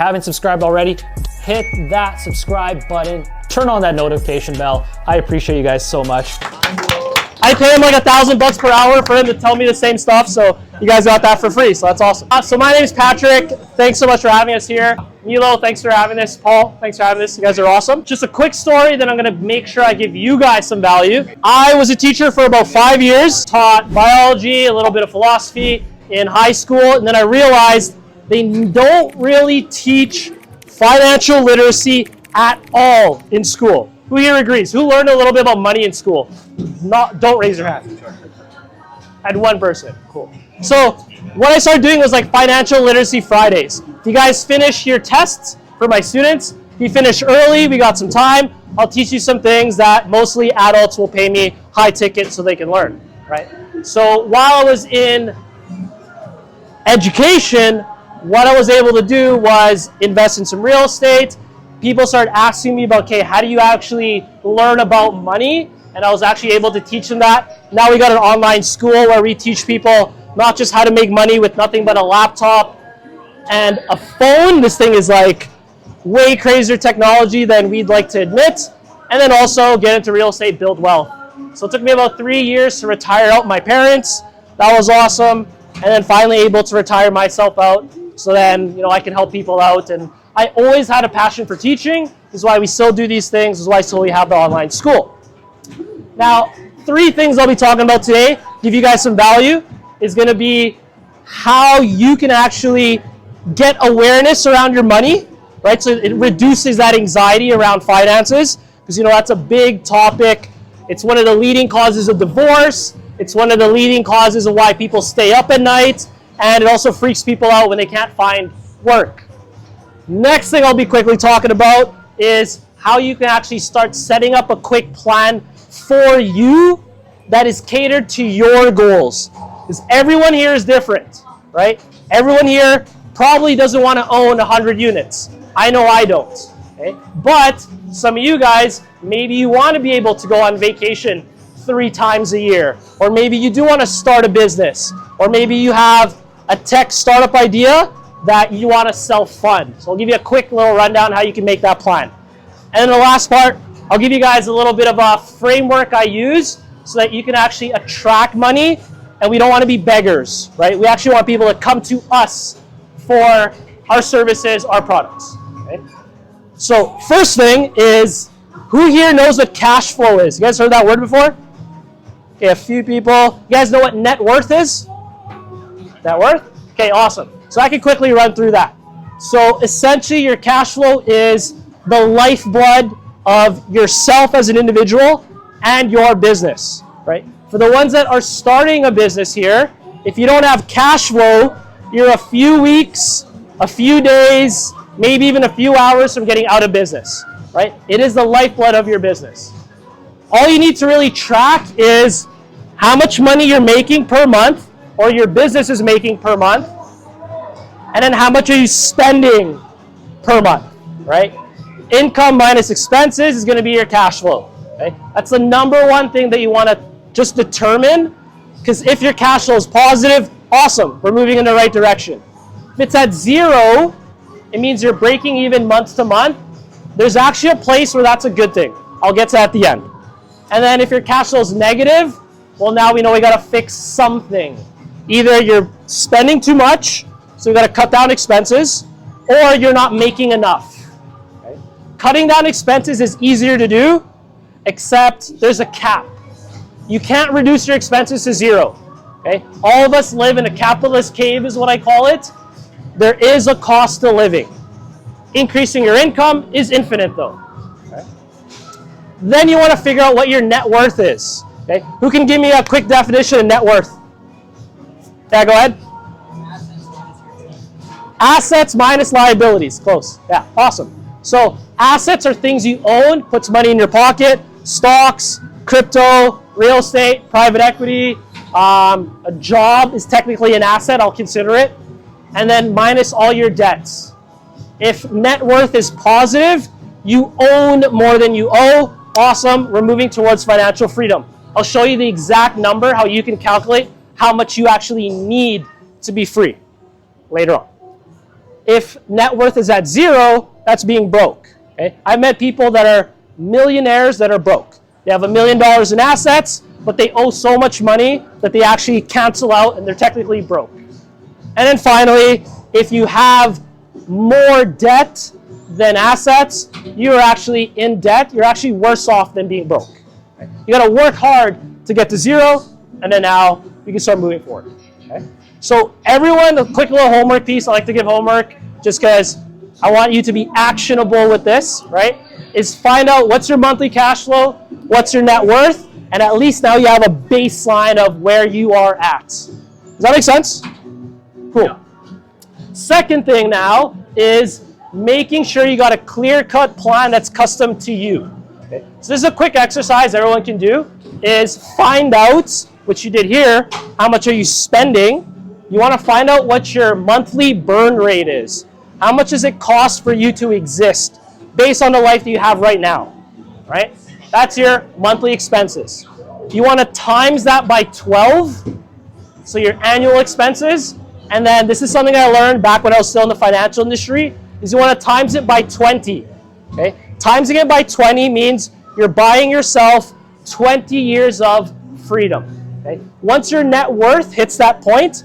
haven't subscribed already, hit that subscribe button, turn on that notification bell. I appreciate you guys so much. I pay him like $1,000 per hour for him to tell me the same stuff, so you guys got that for free, so that's awesome. So my name is Patrick. Thanks so much for having us here. Milo, thanks for having this. Paul, thanks for having this. You guys are awesome. Just a quick story, then I'm gonna make sure I give you guys some value. I was a teacher for about 5 years, taught biology, a little bit of philosophy in high school, and then I realized they don't really teach financial literacy at all in school. Who here agrees? Who learned a little bit about money in school? Don't raise your hand. I had one person. Cool. So what I started doing was like financial literacy Fridays. If you guys finish your tests for my students, if you finish early, we got some time, I'll teach you some things that mostly adults will pay me high ticket so they can learn, right? So while I was in education, what I was able to do was invest in some real estate. People started asking me about, okay, how do you actually learn about money? And I was actually able to teach them that. Now we got an online school where we teach people not just how to make money with nothing but a laptop and a phone. This thing is like way crazier technology than we'd like to admit. And then also get into real estate, build wealth. So it took me about 3 years to retire out my parents. That was awesome. And then finally able to retire myself out. So then, I can help people out. And I always had a passion for teaching. This is why we still do these things. This is why we have the online school. Now, 3 things I'll be talking about today, give you guys some value, is going to be how you can actually get awareness around your money, right? So it reduces that anxiety around finances, because that's a big topic. It's one of the leading causes of divorce. It's one of the leading causes of why people stay up at night, and it also freaks people out when they can't find work. Next thing I'll be quickly talking about is how you can actually start setting up a quick plan for you that is catered to your goals. Because everyone here is different, right? Everyone here probably doesn't want to own 100 units. I know I don't. Okay? But some of you guys, maybe you want to be able to go on vacation 3 times a year. Or maybe you do want to start a business. Or maybe you have a tech startup idea that you want to self-fund. So I'll give you a quick little rundown how you can make that plan. And then the last part, I'll give you guys a little bit of a framework I use so that you can actually attract money, and we don't want to be beggars, right? We actually want people to come to us for our services, our products. Okay? So first thing is, who here knows what cash flow is? You guys heard that word before? Okay, a few people. You guys know what net worth is? Net worth? Okay, awesome. So I can quickly run through that. So essentially your cash flow is the lifeblood of yourself as an individual and your business, right? For the ones that are starting a business here, if you don't have cash flow, you're a few weeks, a few days, maybe even a few hours from getting out of business, right? It is the lifeblood of your business. All you need to really track is how much money you're making per month, or your business is making per month, and then how much are you spending per month, right? Income minus expenses is going to be your cash flow. Okay? That's the number one thing that you want to just determine, because if your cash flow is positive, awesome, we're moving in the right direction. If it's at 0, it means you're breaking even month to month. There's actually a place where that's a good thing. I'll get to that at the end. And then if your cash flow is negative, well, now we know we got to fix something. Either you're spending too much, so we got to cut down expenses, or you're not making enough. Okay? Cutting down expenses is easier to do, except there's a cap. You can't reduce your expenses to 0. Okay? All of us live in a capitalist cave is what I call it. There is a cost to living. Increasing your income is infinite though. Okay? Then you want to figure out what your net worth is. Okay? Who can give me a quick definition of net worth? Yeah, go ahead. Assets minus liabilities. Close. Yeah, awesome. So assets are things you own, puts money in your pocket, stocks, crypto, real estate, private equity. A job is technically an asset, I'll consider it. And then minus all your debts. If net worth is positive, you own more than you owe. Awesome, we're moving towards financial freedom. I'll show you the exact number, how you can calculate how much you actually need to be free later on. If net worth is at 0, that's being broke. Okay? I've met people that are millionaires that are broke. They have $1 million in assets, but they owe so much money that they actually cancel out and they're technically broke. And then finally, if you have more debt than assets, you're actually in debt. You're actually worse off than being broke. Okay? You got to work hard to get to 0, and then now you can start moving forward. Okay? So everyone, a quick little homework piece. I like to give homework just because I want you to be actionable with this, right? Is find out what's your monthly cash flow, what's your net worth, and at least now you have a baseline of where you are at. Does that make sense? Cool. Yeah. Second thing now is making sure you got a clear-cut plan that's custom to you. Okay. So this is a quick exercise everyone can do, is find out, which you did here, how much are you spending. You want to find out what your monthly burn rate is. How much does it cost for you to exist based on the life that you have right now, right? That's your monthly expenses. You want to times that by 12, so your annual expenses, and then this is something I learned back when I was still in the financial industry, is you want to times it by 20, okay? Timesing it by 20 means you're buying yourself 20 years of freedom, okay? Once your net worth hits that point,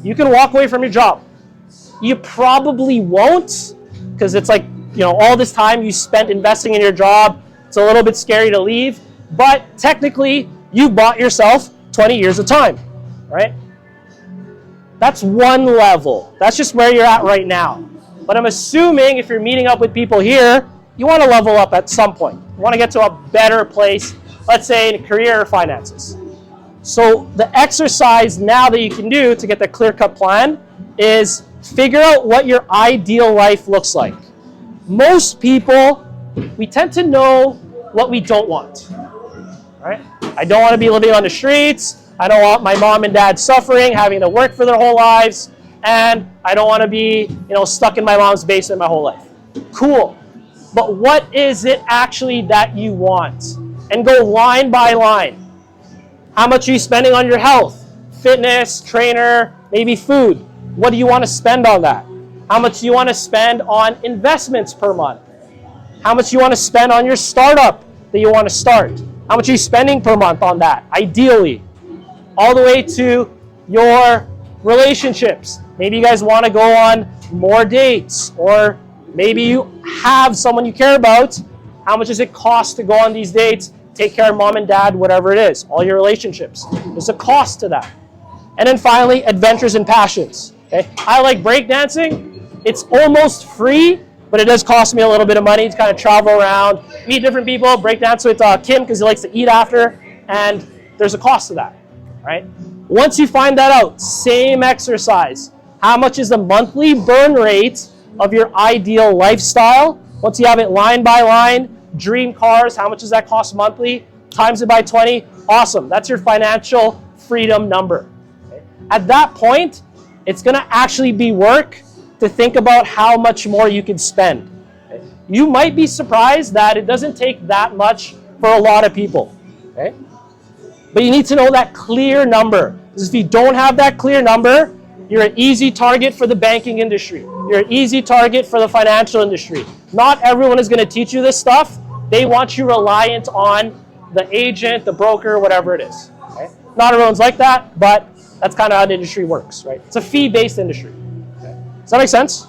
you can walk away from your job. You probably won't, because it's like, all this time you spent investing in your job. It's a little bit scary to leave, but technically you bought yourself 20 years of time, right? That's one level. That's just where you're at right now. But I'm assuming if you're meeting up with people here, you want to level up at some point. You want to get to a better place, let's say in career or finances. So the exercise now that you can do to get the clear-cut plan is figure out what your ideal life looks like. Most people, we tend to know what we don't want, right? I don't want to be living on the streets. I don't want my mom and dad suffering, having to work for their whole lives. And I don't want to be, stuck in my mom's basement my whole life. Cool. But what is it actually that you want? And go line by line. How much are you spending on your health? Fitness, trainer, maybe food. What do you want to spend on that? How much do you want to spend on investments per month? How much do you want to spend on your startup that you want to start? How much are you spending per month on that, ideally? All the way to your relationships. Maybe you guys want to go on more dates, or maybe you have someone you care about. How much does it cost to go on these dates? Take care of mom and dad, whatever it is, all your relationships. There's a cost to that. And then finally, adventures and passions. Okay? I like breakdancing. It's almost free, but it does cost me a little bit of money to kind of travel around, meet different people, breakdance with Kim because he likes to eat after, and there's a cost to that, right? Once you find that out, same exercise. How much is the monthly burn rate of your ideal lifestyle? Once you have it line by line, dream cars, how much does that cost monthly? Times it by 20, awesome. That's your financial freedom number. Okay? At that point, it's going to actually be work to think about how much more you can spend. Okay? You might be surprised that it doesn't take that much for a lot of people. Okay? But you need to know that clear number. Because if you don't have that clear number, you're an easy target for the banking industry. You're an easy target for the financial industry. Not everyone is going to teach you this stuff. They want you reliant on the agent, the broker, whatever it is. Okay? Not everyone's like that, but that's kind of how the industry works, right? It's a fee-based industry. Okay? Does that make sense?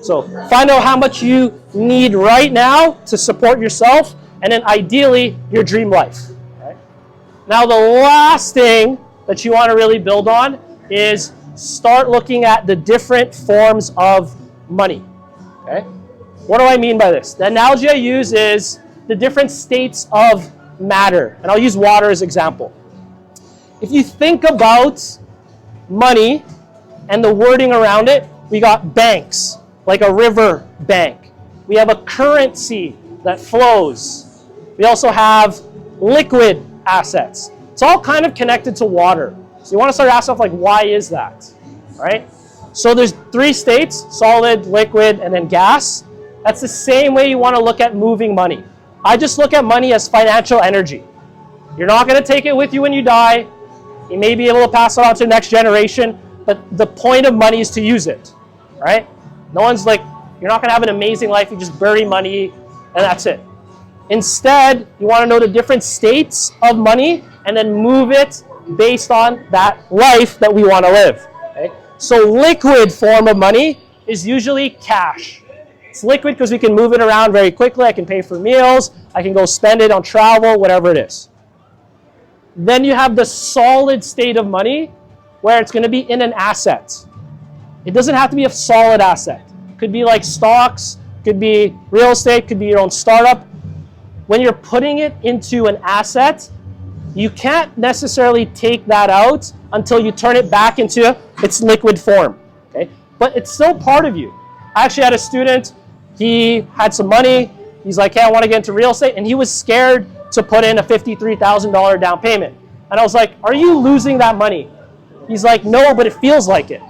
So find out how much you need right now to support yourself, and then ideally your dream life. Okay? Now the last thing that you want to really build on is start looking at the different forms of money. Okay? What do I mean by this? The analogy I use is the different states of matter. And I'll use water as an example. If you think about money and the wording around it, we got banks, like a river bank. We have a currency that flows. We also have liquid assets. It's all kind of connected to water. So you want to start asking yourself, like, why is that? Right? So there's 3 states, solid, liquid, and then gas. That's the same way you want to look at moving money. I just look at money as financial energy. You're not going to take it with you when you die. You may be able to pass it on to the next generation, but the point of money is to use it, right? No one's like, you're not going to have an amazing life. You just bury money and that's it. Instead, you want to know the different states of money and then move it based on that life that we want to live. Okay? So liquid form of money is usually cash. It's liquid because we can move it around very quickly. I can pay for meals. I can go spend it on travel, whatever it is. Then you have the solid state of money where it's going to be in an asset. It doesn't have to be a solid asset. It could be like stocks, could be real estate, could be your own startup. When you're putting it into an asset, you can't necessarily take that out until you turn it back into its liquid form. Okay? But it's still part of you. I actually had a student, he had some money, he's like, hey, I want to get into real estate, and he was scared to put in a $53,000 down payment. And I was like, are you losing that money? He's like, no, but it feels like it.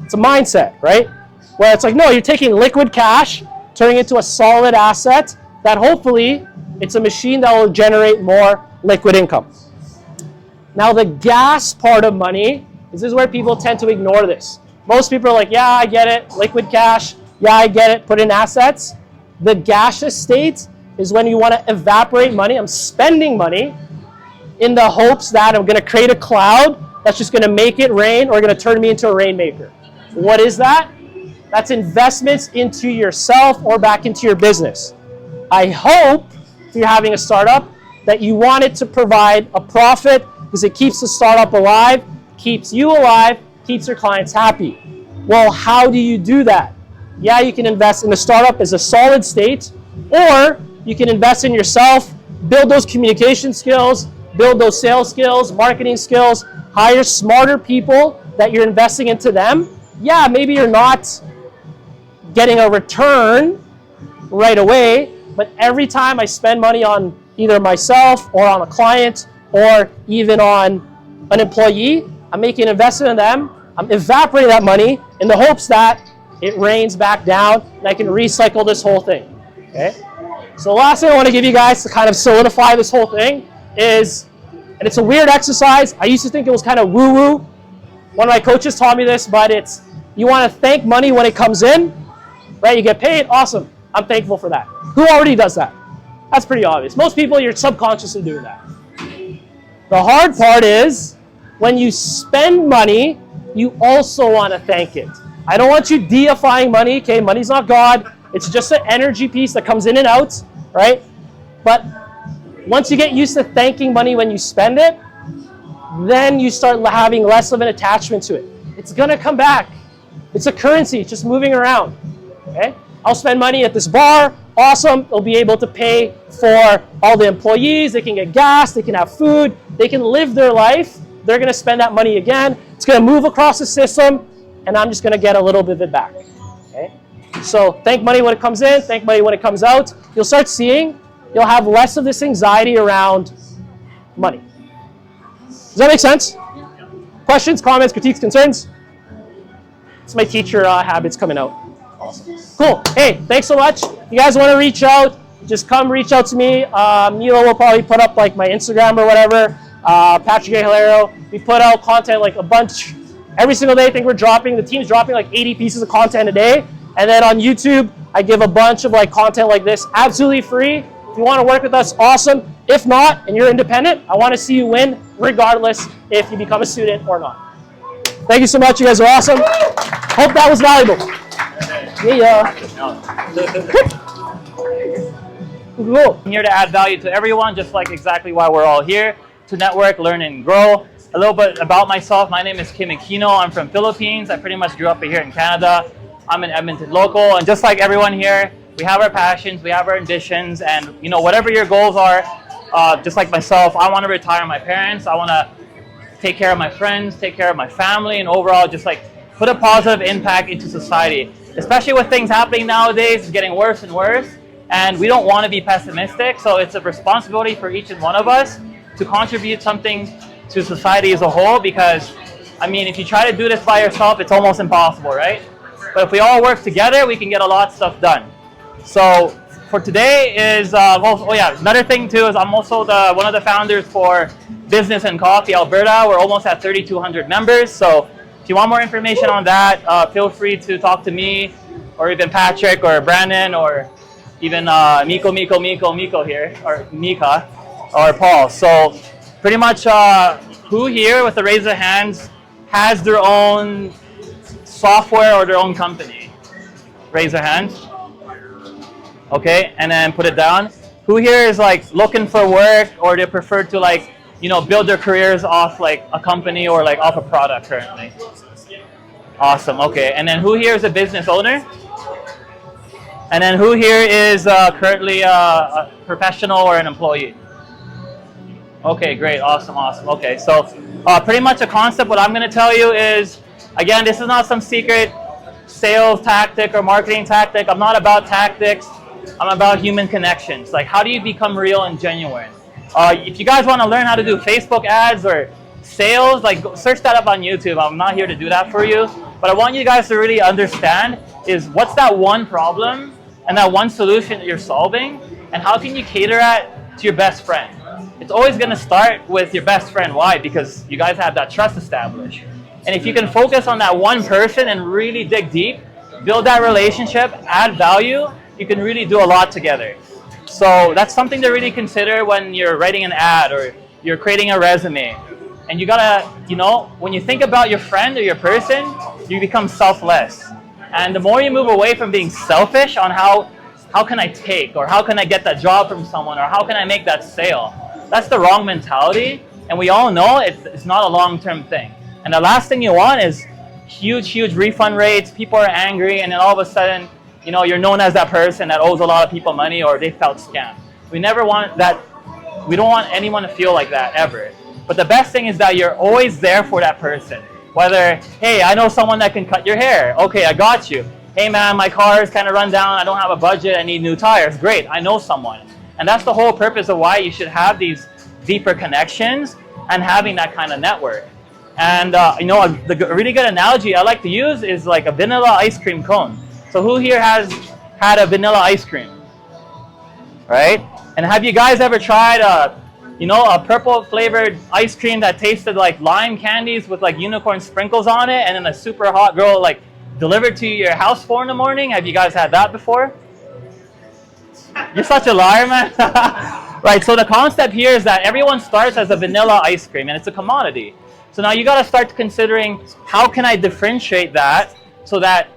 It's a mindset, right? Where it's like, no, you're taking liquid cash, turning it into a solid asset that hopefully it's a machine that will generate more liquid income. Now the gas part of money, this is where people tend to ignore this. Most people are like, yeah, I get it, liquid cash, yeah, I get it, put in assets. The gaseous state is when you want to evaporate money. I'm spending money in the hopes that I'm going to create a cloud that's just going to make it rain or going to turn me into a rainmaker. What is that? That's investments into yourself or back into your business. I hope if you're having a startup that you want it to provide a profit because it keeps the startup alive, keeps you alive, keeps your clients happy. Well, how do you do that? Yeah, you can invest in a startup as a solid state, or you can invest in yourself, build those communication skills, build those sales skills, marketing skills, hire smarter people that you're investing into them. Yeah, maybe you're not getting a return right away, but every time I spend money on either myself or on a client or even on an employee, I'm making an investment in them. I'm evaporating that money in the hopes that it rains back down and I can recycle this whole thing. Okay? So the last thing I want to give you guys to kind of solidify this whole thing is, and it's a weird exercise. I used to think it was kind of woo-woo. One of my coaches taught me this, but it's, you want to thank money when it comes in, right? You get paid, awesome. I'm thankful for that. Who already does that? That's pretty obvious. Most people, you're subconsciously doing that. The hard part is when you spend money, you also want to thank it. I don't want you deifying money. Okay, money's not God. It's just an energy piece that comes in and out, right? But once you get used to thanking money when you spend it, then you start having less of an attachment to it. It's going to come back. It's a currency. It's just moving around. Okay? I'll spend money at this bar. Awesome. They'll be able to pay for all the employees. They can get gas. They can have food. They can live their life. They're going to spend that money again. It's going to move across the system, and I'm just going to get a little bit of it back. Okay? So thank money when it comes in. Thank money when it comes out. You'll start seeing, you'll have less of this anxiety around money. Does that make sense? Questions, comments, critiques, concerns? It's my teacher habits coming out. Awesome. Cool. Hey, thanks so much. If you guys want to reach out, just come reach out to me. Milo will probably put up like my Instagram or whatever. Patrick A. Hilario. We put out content like a bunch every single day. I think the team's dropping like 80 pieces of content a day. And then on YouTube, I give a bunch of like content like this absolutely free. If you want to work with us, awesome. If not, and you're independent, I want to see you win regardless if you become a student or not. Thank you so much. You guys are awesome. Hope that was valuable. Yeah. Cool. I'm here to add value to everyone, just like exactly why we're all here, to network, learn, and grow. A little bit about myself. My name is Kim Aquino. I'm from Philippines. I pretty much grew up here in Canada. I'm an Edmonton local, and just like everyone here, we have our passions, we have our ambitions, and whatever your goals are, just like myself, I want to retire my parents. I want to take care of my friends, take care of my family, and overall just like put a positive impact into society. Especially with things happening nowadays, it's getting worse and worse, and we don't want to be pessimistic, so it's a responsibility for each and one of us to contribute something to society as a whole, because, I mean, if you try to do this by yourself, it's almost impossible, right? But if we all work together, we can get a lot of stuff done. So for today is, another thing too is I'm also one of the founders for Business and Coffee Alberta. We're almost at 3,200 members. So if you want more information on that, feel free to talk to me or even Patrick or Brandon or even Miko here, or Mika, or Paul. So pretty much who here with the raise of hands has their own software or their own company? Raise their hands. Okay, and then put it down. Who here is like looking for work, or they prefer to like, you know, build their careers off like a company or like off a product currently? Awesome, okay. And then who here is a business owner? And then who here is currently a professional or an employee? Okay, great, awesome. Okay, so pretty much the concept, what I'm gonna tell you is, again, this is not some secret sales tactic or marketing tactic. I'm not about tactics. I'm about human connections. Like, how do you become real and genuine? If you guys want to learn how to do Facebook ads or sales, like search that up on YouTube. I'm not here to do that for you. But I want you guys to really understand is what's that one problem and that one solution that you're solving, and how can you cater that to your best friend? It's always going to start with your best friend. Why? Because you guys have that trust established. And if you can focus on that one person and really dig deep, build that relationship, add value, you can really do a lot together. So that's something to really consider when you're writing an ad or you're creating a resume. And you gotta, you know, when you think about your friend or your person, you become selfless. And the more you move away from being selfish on how can I take, or how can I get that job from someone, or how can I make that sale, that's the wrong mentality. And we all know it's not a long-term thing. And the last thing you want is huge refund rates, people are angry, and then all of a sudden, you know, you're known as that person that owes a lot of people money, or they felt scammed. We never want that. We don't want anyone to feel like that ever. But the best thing is that you're always there for that person. Whether, hey, I know someone that can cut your hair. Okay, I got you. Hey man, my car is kind of run down. I don't have a budget. I need new tires. Great, I know someone. And that's the whole purpose of why you should have these deeper connections and having that kind of network. And you know, the really good analogy I like to use is like a vanilla ice cream cone. So who here has had a vanilla ice cream? Right? And have you guys ever tried a purple flavored ice cream that tasted like lime candies with like unicorn sprinkles on it, and then a super hot girl like delivered to your house 4 in the morning? Have you guys had that before? You're such a liar, man. Right, so the concept here is that everyone starts as a vanilla ice cream, and it's a commodity. So now you got to start considering, how can I differentiate that so that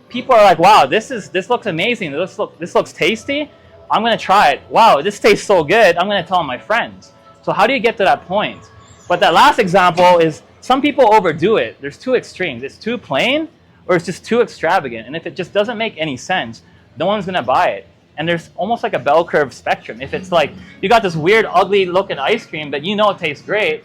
people are like, wow, this looks amazing. This looks tasty. I'm going to try it. Wow, this tastes so good. I'm going to tell my friends. So how do you get to that point? But that last example is, some people overdo it. There's two extremes. It's too plain, or it's just too extravagant. And if it just doesn't make any sense, no one's going to buy it. And there's almost like a bell curve spectrum. If it's like, you got this weird, ugly looking ice cream that you know it tastes great,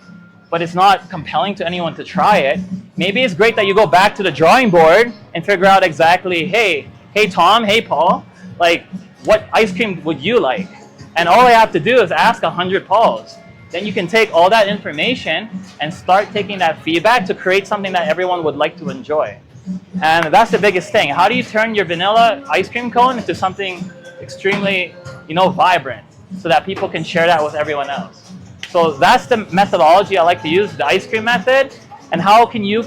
but it's not compelling to anyone to try it, maybe it's great that you go back to the drawing board and figure out exactly, hey Tom, hey Paul, like, what ice cream would you like? And all I have to do is ask 100 Pauls. Then you can take all that information and start taking that feedback to create something that everyone would like to enjoy. And that's the biggest thing. How do you turn your vanilla ice cream cone into something extremely, vibrant, so that people can share that with everyone else? So that's the methodology I like to use, the ice cream method. And how can you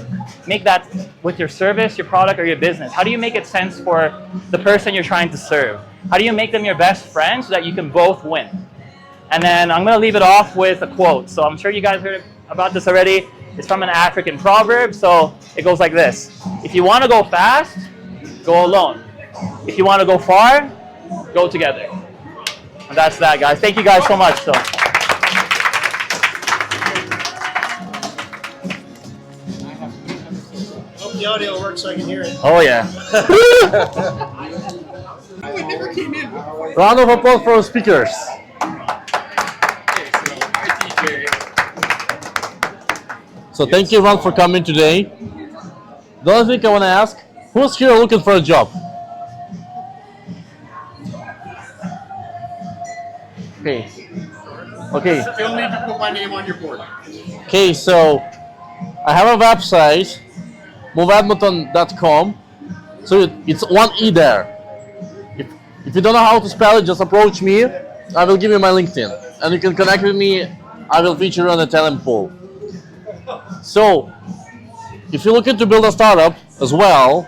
make that with your service, your product, or your business? How do you make it sense for the person you're trying to serve? How do you make them your best friend so that you can both win? And then I'm going to leave it off with a quote. So I'm sure you guys heard about this already. It's from an African proverb. So it goes like this: if you want to go fast, go alone. If you want to go far, go together. And that's that, guys. Thank you guys so much. So. Hope the audio works so I can hear it. Oh, yeah. Round of applause for speakers. So thank you everyone for coming today. The only thing I want to ask, who's here looking for a job? Okay. Still need to put my name on your board. Okay, so I have a website, moveedmonton.com. So it's one E there. If you don't know how to spell it, just approach me. I will give you my LinkedIn. And you can connect with me. I will feature you on the talent pool. So, if you're looking to build a startup as well,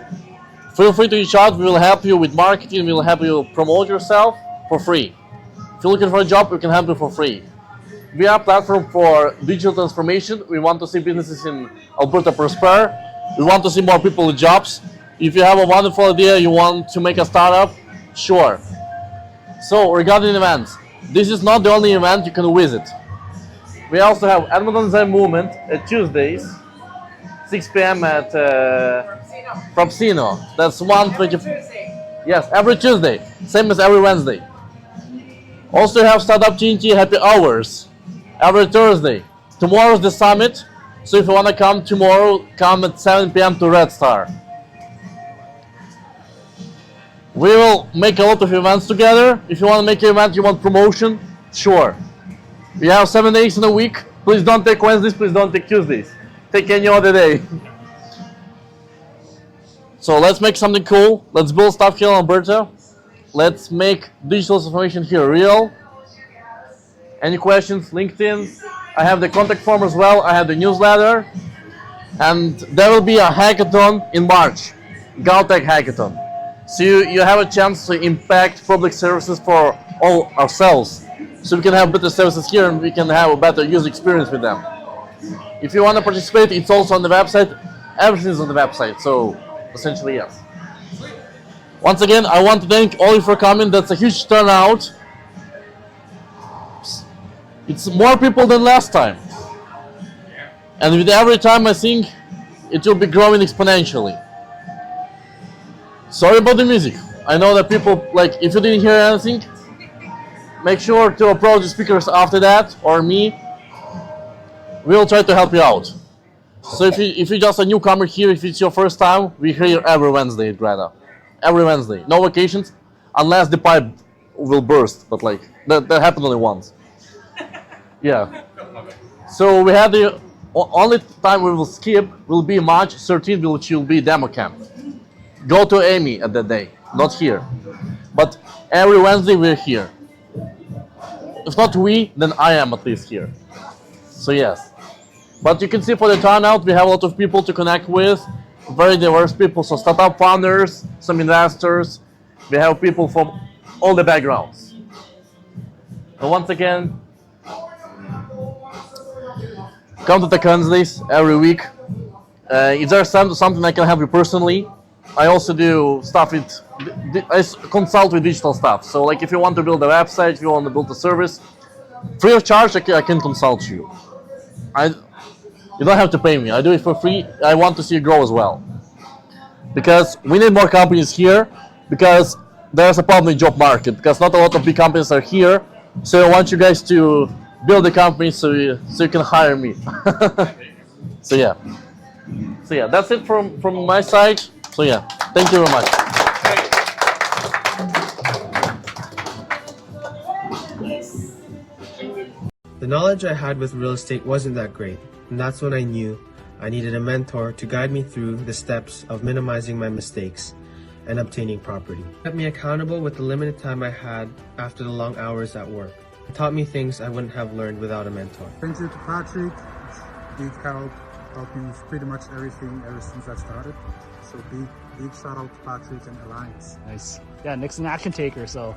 Feel free to reach out. We will help you with marketing. We will help you promote yourself for free. If you're looking for a job, we can help you for free. We are a platform for digital transformation. We want to see businesses in Alberta prosper. We want to see more people with jobs. If you have a wonderful idea, you want to make a startup, sure. So regarding events, this is not the only event you can visit. We also have Edmonton Zen Movement at Tuesdays, 6 p.m. at Propsino. That's 1:20. Yes, every Tuesday, same as every Wednesday. Also have Startup TNT Happy Hours every Thursday. Tomorrow is the summit, so if you want to come tomorrow, come at 7 p.m. to Red Star. We will make a lot of events together. If you want to make an event, you want promotion, sure. We have 7 days in a week. Please don't take Wednesdays, please don't take Tuesdays. Take any other day. So let's make something cool. Let's build stuff here in Alberta. Let's make digital transformation here real. Any questions? LinkedIn. I have the contact form as well. I have the newsletter. And there will be a hackathon in March. Galtech hackathon. So you have a chance to impact public services for all ourselves. So we can have better services here and we can have a better user experience with them. If you want to participate, it's also on the website. Everything is on the website. So essentially, yes. Once again, I want to thank all of you for coming. That's a huge turnout. It's more people than last time. And with every time, I think it will be growing exponentially. Sorry about the music. I know that people, like, if you didn't hear anything, make sure to approach the speakers after that, or me. We'll try to help you out. So if you're just a newcomer here, if it's your first time, we're here every Wednesday at Greta. Every Wednesday. No vacations, unless the pipe will burst, but like, that happened only once. Yeah. So we had the only time we will skip will be March 13th, which will be demo camp. Go to Amy at that day, not here. But every Wednesday we're here. If not we, then I am at least here. So yes. But you can see for the turnout, we have a lot of people to connect with. Very diverse people, so startup founders, some investors. We have people from all the backgrounds. And once again, come to the Wednesdays every week. If there's something I can help you personally, I also do stuff with, I consult with digital stuff. So like if you want to build a website, if you want to build a service, free of charge, I can consult you. You don't have to pay me. I do it for free. I want to see you grow as well. Because we need more companies here, because there's a problem in the job market, because not a lot of big companies are here. So I want you guys to build a company so you can hire me. So yeah, that's it from my side. So yeah, thank you very much. The knowledge I had with real estate wasn't that great, and that's when I knew I needed a mentor to guide me through the steps of minimizing my mistakes and obtaining property. It kept me accountable with the limited time I had after the long hours at work. It taught me things I wouldn't have learned without a mentor. Thank you to Patrick. Big help me with pretty much everything ever since I started. So big shout out to Patrick and Alliance. Nice. Yeah, Nick's an action taker, so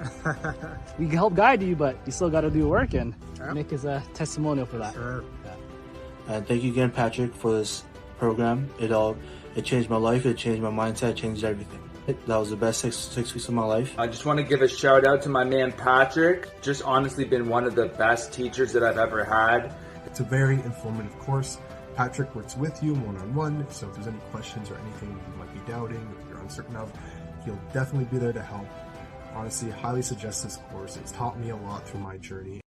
we can help guide you, but you still got to do work, and Nick is a testimonial for that. Sure. Yeah. Thank you again, Patrick, for this program. It changed my life. It changed my mindset. It changed everything. That was the best six weeks of my life. I just want to give a shout out to my man Patrick. Just honestly been one of the best teachers that I've ever had. It's a very informative course. Patrick works with you one-on-one, so if there's any questions or anything you might be doubting or you're uncertain of, he'll definitely be there to help. Honestly, highly suggest this course. It's taught me a lot through my journey.